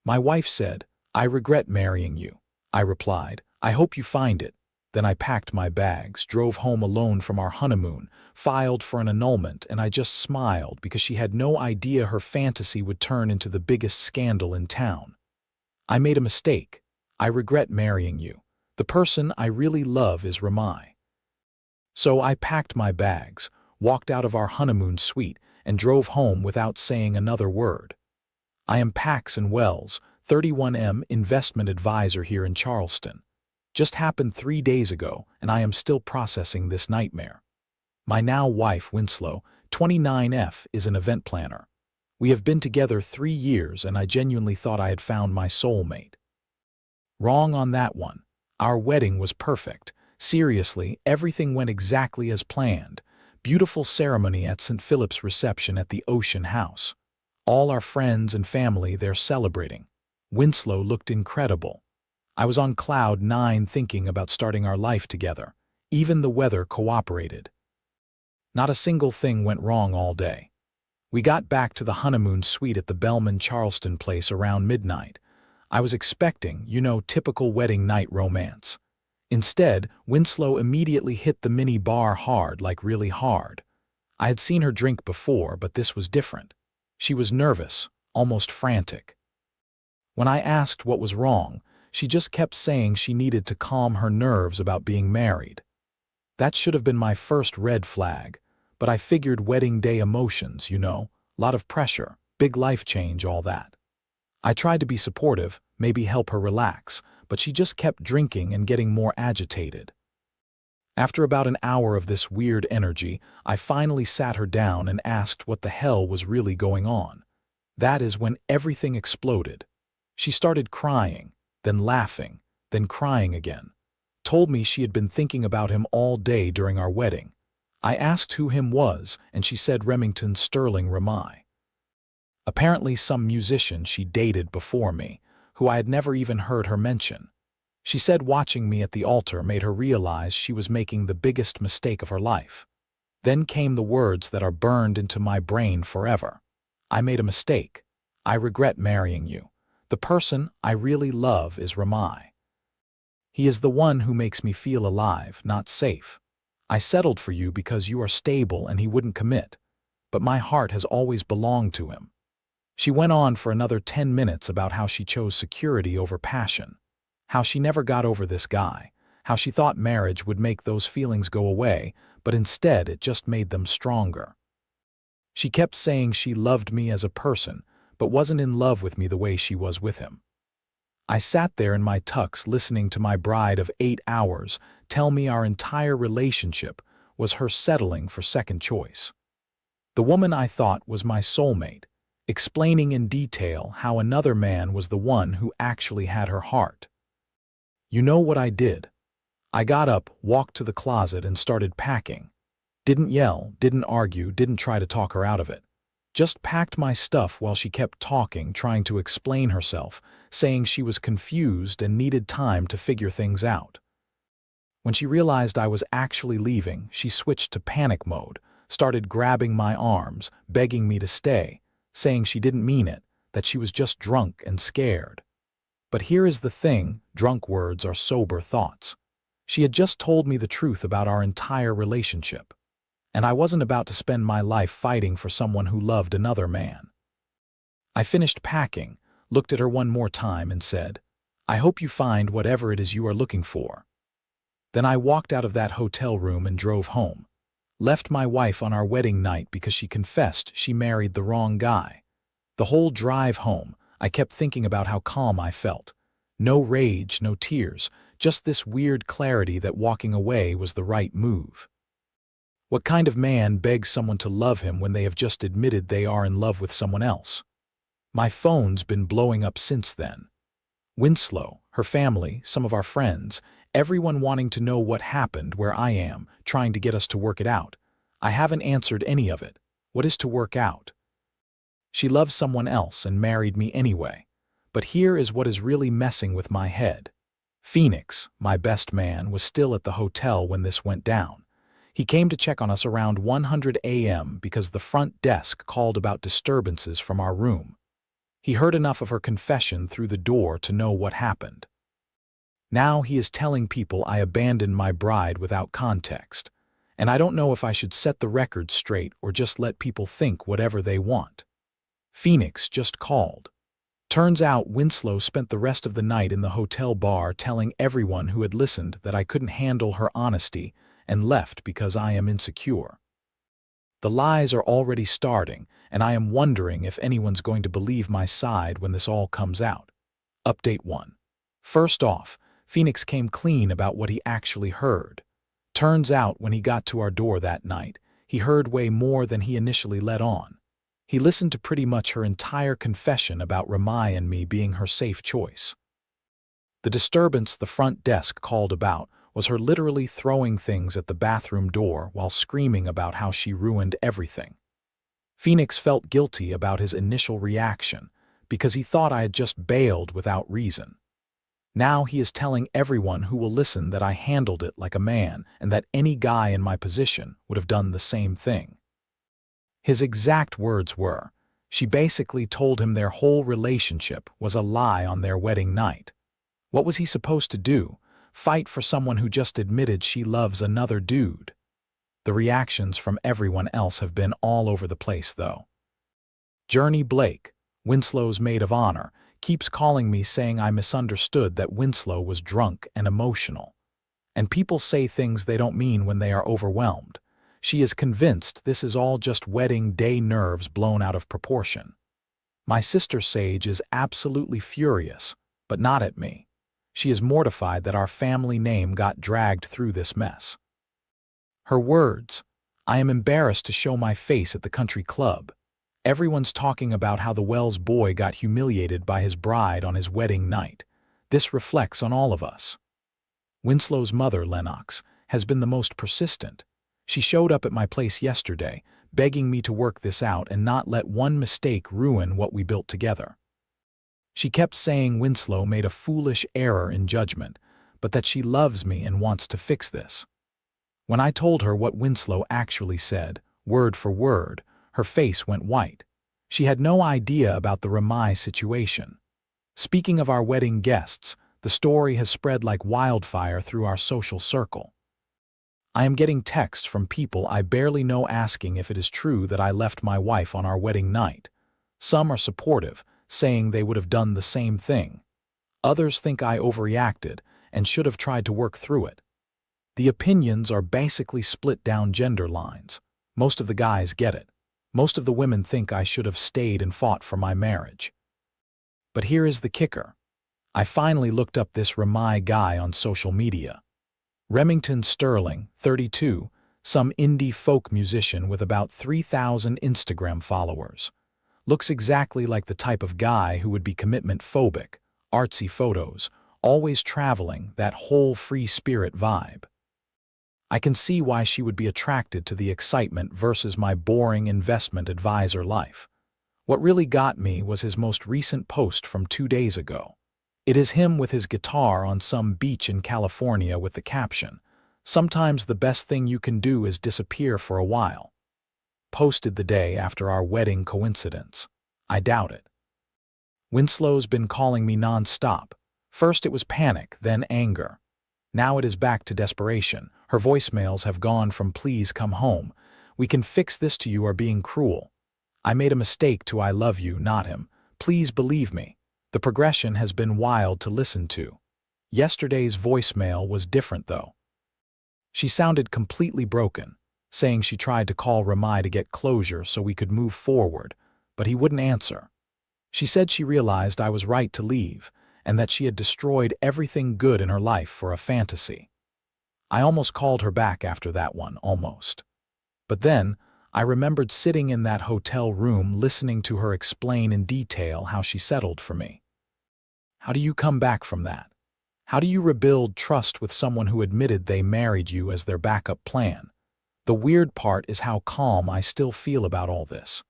My wife said, "I regret marrying you." I replied, "I hope you find it." Then I packed my bags, drove home alone from our honeymoon, filed for an annulment, and I just smiled because she had no idea her fantasy would turn into the biggest scandal in town. I made a mistake. I regret marrying you. The person I really love is Ramai. So I packed my bags, walked out of our honeymoon suite, and drove home without saying another word. I am Pax and Wells, 31M investment advisor here in Charleston. Just happened 3 days ago, and I am still processing this nightmare. My now wife, Winslow, 29F, is an event planner. We have been together 3 years, and I genuinely thought I had found my soulmate. Wrong on that one. Our wedding was perfect. Seriously, everything went exactly as planned. Beautiful ceremony at St. Philip's reception at the Ocean House. All our friends and family there celebrating. Winslow looked incredible. I was on cloud 9 thinking about starting our life together. Even the weather cooperated. Not a single thing went wrong all day. We got back to the honeymoon suite at the Bellman Charleston place around midnight. I was expecting, typical wedding night romance. Instead, Winslow immediately hit the mini bar hard, like really hard. I had seen her drink before, but this was different. She was nervous, almost frantic. When I asked what was wrong, she just kept saying she needed to calm her nerves about being married. That should have been my first red flag, but I figured wedding day emotions, lot of pressure, big life change, all that. I tried to be supportive, maybe help her relax, but she just kept drinking and getting more agitated. After about an hour of this weird energy, I finally sat her down and asked what the hell was really going on. That is when everything exploded. She started crying, then laughing, then crying again. Told me she had been thinking about him all day during our wedding. I asked who him was, and she said Remington Sterling Ramai. Apparently some musician she dated before me, who I had never even heard her mention. She said watching me at the altar made her realize she was making the biggest mistake of her life. Then came the words that are burned into my brain forever. I made a mistake. I regret marrying you. The person I really love is Ramai. He is the one who makes me feel alive, not safe. I settled for you because you are stable and he wouldn't commit. But my heart has always belonged to him. She went on for another 10 minutes about how she chose security over passion, how she never got over this guy, how she thought marriage would make those feelings go away, but instead it just made them stronger. She kept saying she loved me as a person, but wasn't in love with me the way she was with him. I sat there in my tux listening to my bride of 8 hours tell me our entire relationship was her settling for second choice. The woman I thought was my soulmate, explaining in detail how another man was the one who actually had her heart. You know what I did? I got up, walked to the closet, and started packing. Didn't yell, didn't argue, didn't try to talk her out of it. Just packed my stuff while she kept talking, trying to explain herself, saying she was confused and needed time to figure things out. When she realized I was actually leaving, she switched to panic mode, started grabbing my arms, begging me to stay, saying she didn't mean it, that she was just drunk and scared. But here is the thing, drunk words are sober thoughts. She had just told me the truth about our entire relationship. And I wasn't about to spend my life fighting for someone who loved another man. I finished packing, looked at her one more time and said, "I hope you find whatever it is you are looking for." Then I walked out of that hotel room and drove home. Left my wife on our wedding night because she confessed she married the wrong guy. The whole drive home, I kept thinking about how calm I felt. No rage, no tears, just this weird clarity that walking away was the right move. What kind of man begs someone to love him when they have just admitted they are in love with someone else? My phone's been blowing up since then. Winslow, her family, some of our friends, everyone wanting to know what happened where I am, trying to get us to work it out. I haven't answered any of it. What is to work out? She loves someone else and married me anyway. But here is what is really messing with my head. Phoenix, my best man, was still at the hotel when this went down. He came to check on us around 100 a.m. because the front desk called about disturbances from our room. He heard enough of her confession through the door to know what happened. Now he is telling people I abandoned my bride without context, and I don't know if I should set the record straight or just let people think whatever they want. Phoenix just called. Turns out Winslow spent the rest of the night in the hotel bar telling everyone who had listened that I couldn't handle her honesty and left because I am insecure. The lies are already starting, and I am wondering if anyone's going to believe my side when this all comes out. Update 1. First off, Phoenix came clean about what he actually heard. Turns out when he got to our door that night, he heard way more than he initially let on. He listened to pretty much her entire confession about Ramai and me being her safe choice. The disturbance the front desk called about was her literally throwing things at the bathroom door while screaming about how she ruined everything. Phoenix felt guilty about his initial reaction because he thought I had just bailed without reason. Now he is telling everyone who will listen that I handled it like a man and that any guy in my position would have done the same thing. His exact words were, she basically told him their whole relationship was a lie on their wedding night. What was he supposed to do? Fight for someone who just admitted she loves another dude? The reactions from everyone else have been all over the place, though. Journey Blake, Winslow's maid of honor, keeps calling me saying I misunderstood that Winslow was drunk and emotional. And people say things they don't mean when they are overwhelmed. She is convinced this is all just wedding day nerves blown out of proportion. My sister Sage is absolutely furious, but not at me. She is mortified that our family name got dragged through this mess. Her words, I am embarrassed to show my face at the country club. Everyone's talking about how the Wells boy got humiliated by his bride on his wedding night. This reflects on all of us. Winslow's mother, Lennox, has been the most persistent. She showed up at my place yesterday, begging me to work this out and not let one mistake ruin what we built together. She kept saying Winslow made a foolish error in judgment, but that she loves me and wants to fix this. When I told her what Winslow actually said, word for word, her face went white. She had no idea about the Ramai situation. Speaking of our wedding guests, the story has spread like wildfire through our social circle. I am getting texts from people I barely know asking if it is true that I left my wife on our wedding night. Some are supportive, saying they would have done the same thing. Others think I overreacted and should have tried to work through it. The opinions are basically split down gender lines. Most of the guys get it. Most of the women think I should have stayed and fought for my marriage. But here is the kicker. I finally looked up this Ramai guy on social media. Remington Sterling, 32, some indie folk musician with about 3,000 Instagram followers. Looks exactly like the type of guy who would be commitment-phobic, artsy photos, always traveling, that whole free spirit vibe. I can see why she would be attracted to the excitement versus my boring investment advisor life. What really got me was his most recent post from 2 days ago. It is him with his guitar on some beach in California with the caption, "Sometimes the best thing you can do is disappear for a while." Posted the day after our wedding coincidence. I doubt it. Winslow's been calling me non-stop. First it was panic, then anger. Now it is back to desperation. Her voicemails have gone from "please come home," "we can fix this," to "you are being cruel." "I made a mistake," to "I love you, not him. Please believe me." The progression has been wild to listen to. Yesterday's voicemail was different, though. She sounded completely broken, saying she tried to call Ramai to get closure so we could move forward, but he wouldn't answer. She said she realized I was right to leave, and that she had destroyed everything good in her life for a fantasy. I almost called her back after that one, almost. But then, I remembered sitting in that hotel room listening to her explain in detail how she settled for me. How do you come back from that? How do you rebuild trust with someone who admitted they married you as their backup plan? The weird part is how calm I still feel about all this.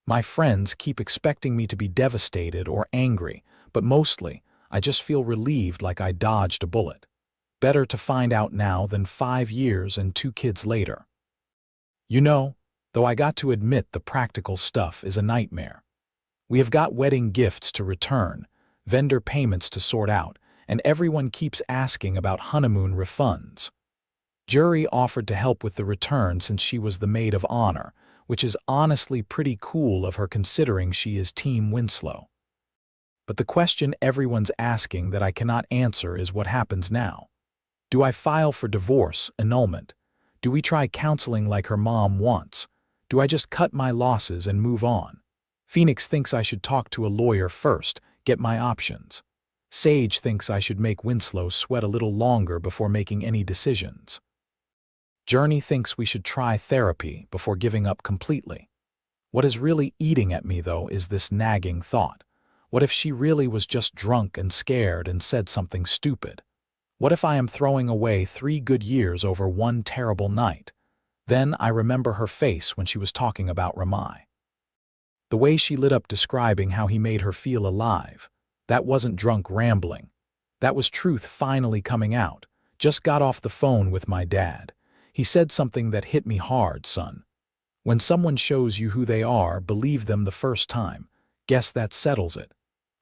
My friends keep expecting me to be devastated or angry, but mostly, I just feel relieved, like I dodged a bullet. Better to find out now than 5 years and 2 kids later. You know, though I got to admit the practical stuff is a nightmare. We have got wedding gifts to return, vendor payments to sort out, and everyone keeps asking about honeymoon refunds. Jury offered to help with the return since she was the maid of honor, which is honestly pretty cool of her considering she is Team Winslow. But the question everyone's asking that I cannot answer is what happens now. Do I file for divorce, annulment? Do we try counseling like her mom wants? Do I just cut my losses and move on? Phoenix thinks I should talk to a lawyer first, get my options. Sage thinks I should make Winslow sweat a little longer before making any decisions. Journey thinks we should try therapy before giving up completely. What is really eating at me, though, is this nagging thought. What if she really was just drunk and scared and said something stupid? What if I am throwing away 3 good years over one terrible night? Then I remember her face when she was talking about Ramai. The way she lit up describing how he made her feel alive. That wasn't drunk rambling. That was truth finally coming out. Just got off the phone with my dad. He said something that hit me hard, son. When someone shows you who they are, believe them the first time. Guess that settles it.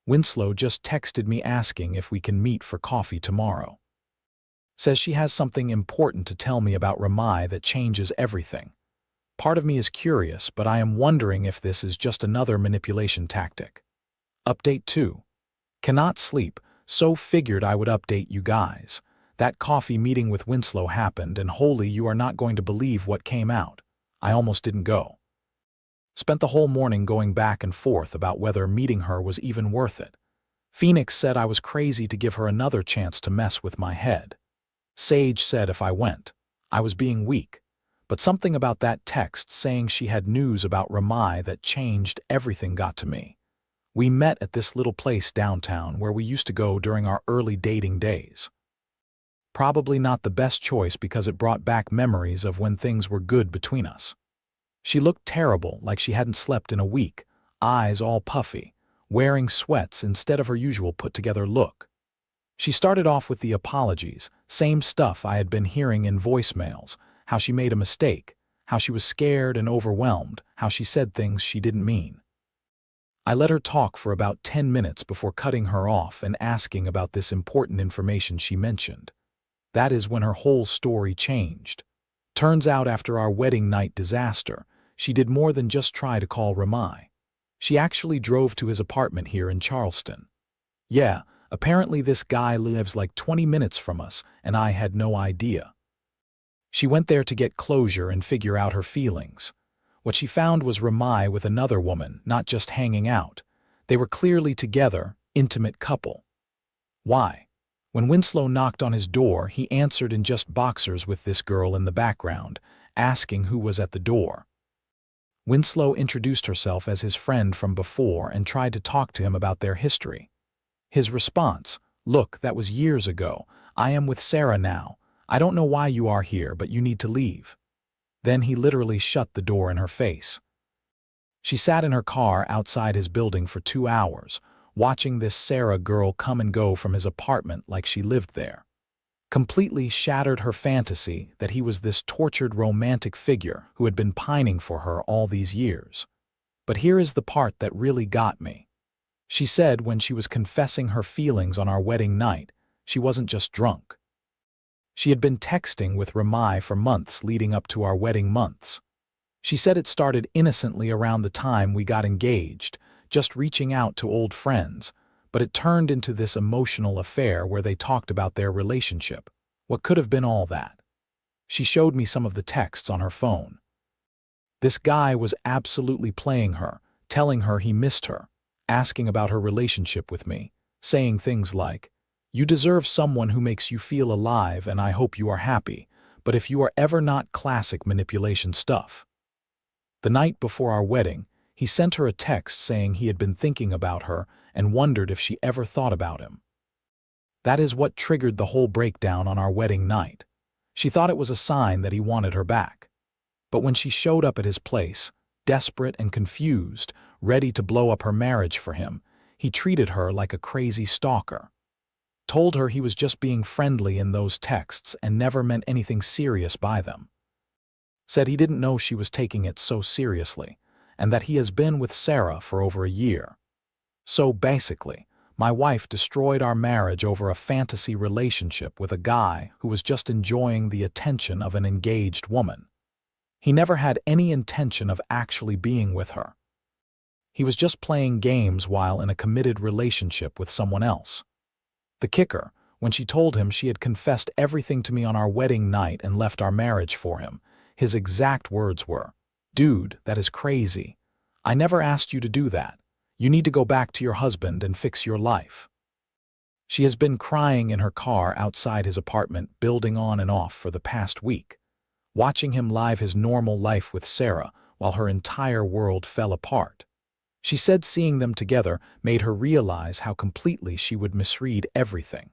Winslow just texted me asking if we can meet for coffee tomorrow. Says she has something important to tell me about Ramai that changes everything. Part of me is curious, but I am wondering if this is just another manipulation tactic. Update 2. Cannot sleep, so figured I would update you guys. That coffee meeting with Winslow happened, and holy, you are not going to believe what came out. I almost didn't go. Spent the whole morning going back and forth about whether meeting her was even worth it. Phoenix said I was crazy to give her another chance to mess with my head. Sage said if I went, I was being weak. But something about that text saying she had news about Ramai that changed everything got to me. We met at this little place downtown where we used to go during our early dating days. Probably not the best choice because it brought back memories of when things were good between us. She looked terrible, like she hadn't slept in a week, eyes all puffy, wearing sweats instead of her usual put-together look. She started off with the apologies, same stuff I had been hearing in voicemails, how she made a mistake, how she was scared and overwhelmed, how she said things she didn't mean. I let her talk for about 10 minutes before cutting her off and asking about this important information she mentioned. That is when her whole story changed. Turns out after our wedding night disaster, she did more than just try to call Ramai. She actually drove to his apartment here in Charleston. Yeah, apparently this guy lives like 20 minutes from us, and I had no idea. She went there to get closure and figure out her feelings. What she found was Ramai with another woman, not just hanging out. They were clearly together, intimate couple. Why? When Winslow knocked on his door, he answered in just boxers with this girl in the background, asking who was at the door. Winslow introduced herself as his friend from before and tried to talk to him about their history. His response, "Look, that was years ago. I am with Sarah now. I don't know why you are here, but you need to leave." Then he literally shut the door in her face. She sat in her car outside his building for 2 hours, watching this Sarah girl come and go from his apartment like she lived there. Completely shattered her fantasy that he was this tortured romantic figure who had been pining for her all these years. But here is the part that really got me. She said when she was confessing her feelings on our wedding night, she wasn't just drunk. She had been texting with Ramai for months leading up to our wedding months. She said it started innocently around the time we got engaged, just reaching out to old friends, but it turned into this emotional affair where they talked about their relationship. What could have been all that? She showed me some of the texts on her phone. This guy was absolutely playing her, telling her he missed her, asking about her relationship with me, saying things like, "You deserve someone who makes you feel alive and I hope you are happy, but if you are ever not," classic manipulation stuff. The night before our wedding, he sent her a text saying he had been thinking about her and wondered if she ever thought about him. That is what triggered the whole breakdown on our wedding night. She thought it was a sign that he wanted her back. But when she showed up at his place, desperate and confused, ready to blow up her marriage for him, he treated her like a crazy stalker. Told her he was just being friendly in those texts and never meant anything serious by them. Said he didn't know she was taking it so seriously, and that he has been with Sarah for over a year. So basically, my wife destroyed our marriage over a fantasy relationship with a guy who was just enjoying the attention of an engaged woman. He never had any intention of actually being with her. He was just playing games while in a committed relationship with someone else. The kicker, when she told him she had confessed everything to me on our wedding night and left our marriage for him, his exact words were, "Dude, that is crazy. I never asked you to do that. You need to go back to your husband and fix your life." She has been crying in her car outside his apartment, building on and off for the past week, watching him live his normal life with Sarah while her entire world fell apart. She said seeing them together made her realize how completely she would misread everything.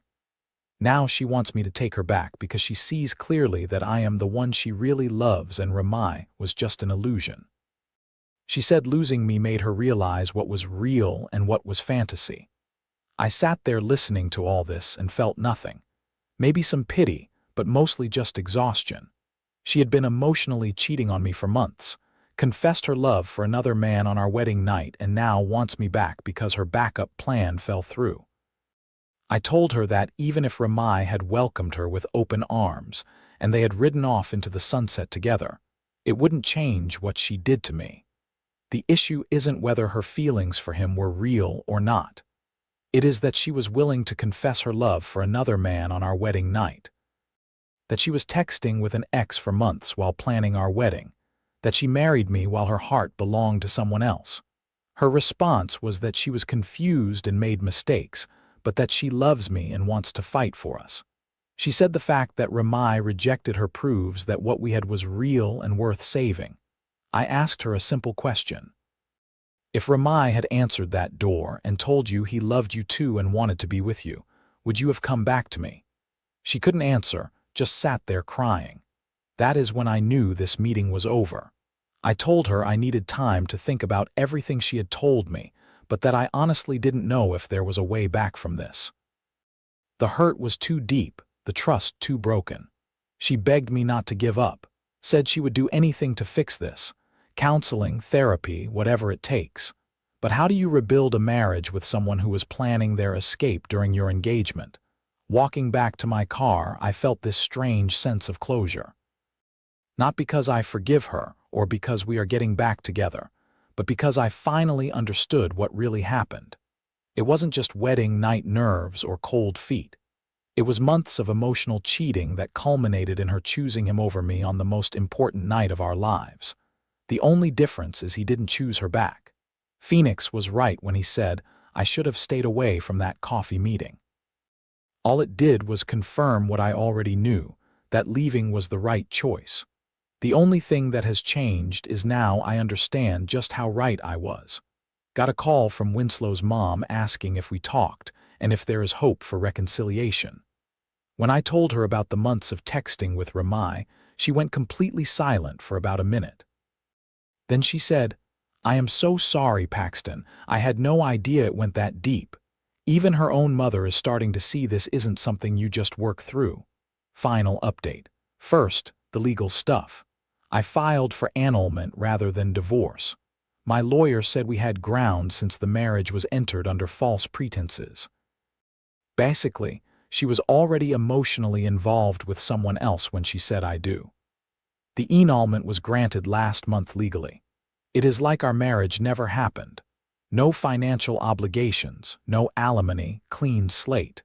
Now she wants me to take her back because she sees clearly that I am the one she really loves and Ramai was just an illusion. She said losing me made her realize what was real and what was fantasy. I sat there listening to all this and felt nothing. Maybe some pity, but mostly just exhaustion. She had been emotionally cheating on me for months, confessed her love for another man on our wedding night, and now wants me back because her backup plan fell through. I told her that even if Ramai had welcomed her with open arms and they had ridden off into the sunset together, it wouldn't change what she did to me. The issue isn't whether her feelings for him were real or not. It is that she was willing to confess her love for another man on our wedding night. That she was texting with an ex for months while planning our wedding. That she married me while her heart belonged to someone else. Her response was that she was confused and made mistakes, but that she loves me and wants to fight for us. She said the fact that Ramai rejected her proves that what we had was real and worth saving. I asked her a simple question. If Ramai had answered that door and told you he loved you too and wanted to be with you, would you have come back to me? She couldn't answer, just sat there crying. That is when I knew this meeting was over. I told her I needed time to think about everything she had told me, but that I honestly didn't know if there was a way back from this. The hurt was too deep, the trust too broken. She begged me not to give up, said she would do anything to fix this, counseling, therapy, whatever it takes. But how do you rebuild a marriage with someone who was planning their escape during your engagement? Walking back to my car, I felt this strange sense of closure. Not because I forgive her or because we are getting back together, but because I finally understood what really happened. It wasn't just wedding night nerves or cold feet. It was months of emotional cheating that culminated in her choosing him over me on the most important night of our lives. The only difference is he didn't choose her back. Phoenix was right when he said, I should have stayed away from that coffee meeting. All it did was confirm what I already knew, that leaving was the right choice. The only thing that has changed is now I understand just how right I was. Got a call from Winslow's mom asking if we talked and if there is hope for reconciliation. When I told her about the months of texting with Ramai, she went completely silent for about a minute. Then she said, I am so sorry, Paxton. I had no idea it went that deep. Even her own mother is starting to see this isn't something you just work through. Final update. First, the legal stuff. I filed for annulment rather than divorce. My lawyer said we had grounds since the marriage was entered under false pretenses. Basically, she was already emotionally involved with someone else when she said I do. The annulment was granted last month legally. It is like our marriage never happened. No financial obligations, no alimony, clean slate.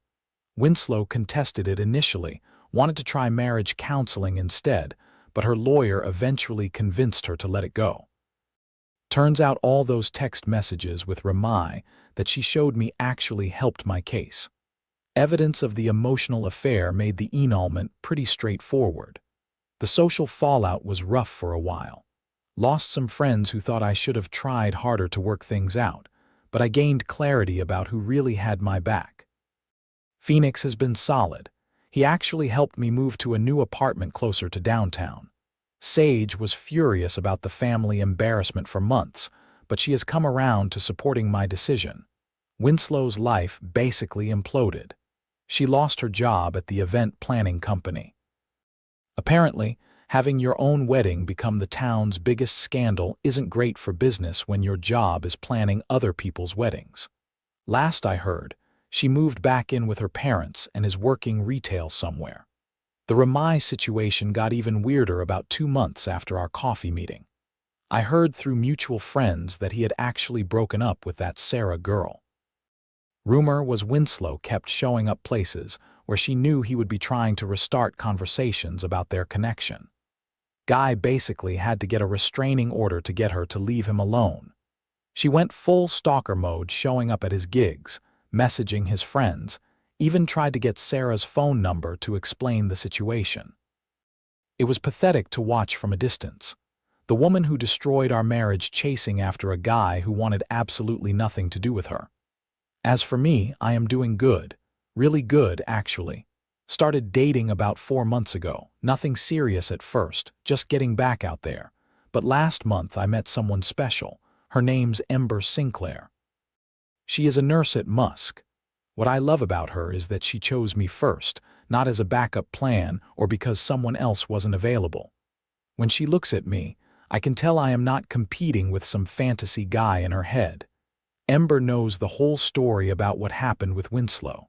Winslow contested it initially, wanted to try marriage counseling instead, but her lawyer eventually convinced her to let it go. Turns out all those text messages with Ramai that she showed me actually helped my case. Evidence of the emotional affair made the annulment pretty straightforward. The social fallout was rough for a while. Lost some friends who thought I should have tried harder to work things out, but I gained clarity about who really had my back. Phoenix has been solid. He actually helped me move to a new apartment closer to downtown. Sage was furious about the family embarrassment for months, but she has come around to supporting my decision. Winslow's life basically imploded. She lost her job at the event planning company. Apparently, having your own wedding become the town's biggest scandal isn't great for business when your job is planning other people's weddings. Last I heard, she moved back in with her parents and is working retail somewhere. The Ramai situation got even weirder about 2 months after our coffee meeting. I heard through mutual friends that he had actually broken up with that Sarah girl. Rumor was Winslow kept showing up places where she knew he would be trying to restart conversations about their connection. Guy basically had to get a restraining order to get her to leave him alone. She went full stalker mode, showing up at his gigs, messaging his friends, even tried to get Sarah's phone number to explain the situation. It was pathetic to watch from a distance. The woman who destroyed our marriage chasing after a guy who wanted absolutely nothing to do with her. As for me, I am doing good. Really good, actually. Started dating about 4 months ago. Nothing serious at first, just getting back out there. But last month I met someone special. Her name's Ember Sinclair. She is a nurse at Musk. What I love about her is that she chose me first, not as a backup plan or because someone else wasn't available. When she looks at me, I can tell I am not competing with some fantasy guy in her head. Ember knows the whole story about what happened with Winslow.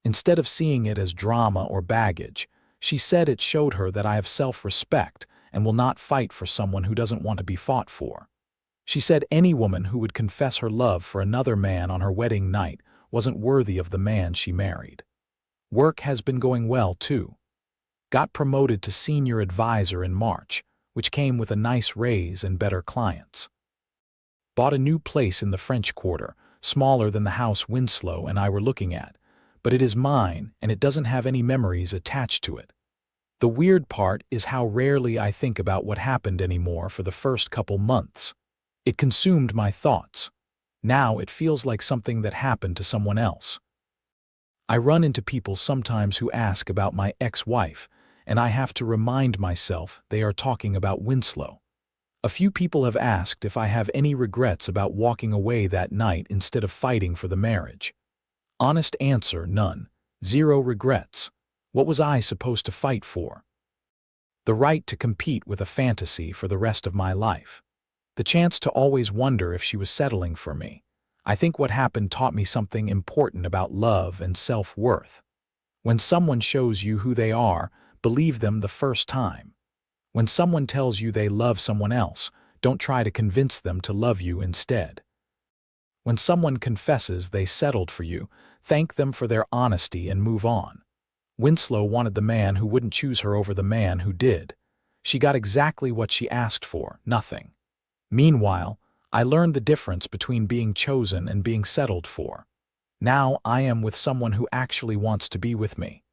Instead of seeing it as drama or baggage, she said it showed her that I have self-respect and will not fight for someone who doesn't want to be fought for. She said any woman who would confess her love for another man on her wedding night wasn't worthy of the man she married. Work has been going well, too. Got promoted to senior advisor in March, which came with a nice raise and better clients. Bought a new place in the French Quarter, smaller than the house Winslow and I were looking at, but it is mine and it doesn't have any memories attached to it. The weird part is how rarely I think about what happened anymore for the first couple months. It consumed my thoughts. Now it feels like something that happened to someone else. I run into people sometimes who ask about my ex-wife, and I have to remind myself they are talking about Winslow. A few people have asked if I have any regrets about walking away that night instead of fighting for the marriage. Honest answer, none. 0 regrets. What was I supposed to fight for? The right to compete with a fantasy for the rest of my life. The chance to always wonder if she was settling for me. I think what happened taught me something important about love and self-worth. When someone shows you who they are, believe them the first time. When someone tells you they love someone else, don't try to convince them to love you instead. When someone confesses they settled for you, thank them for their honesty and move on. Winslow wanted the man who wouldn't choose her over the man who did. She got exactly what she asked for, nothing. Meanwhile, I learned the difference between being chosen and being settled for. Now I am with someone who actually wants to be with me.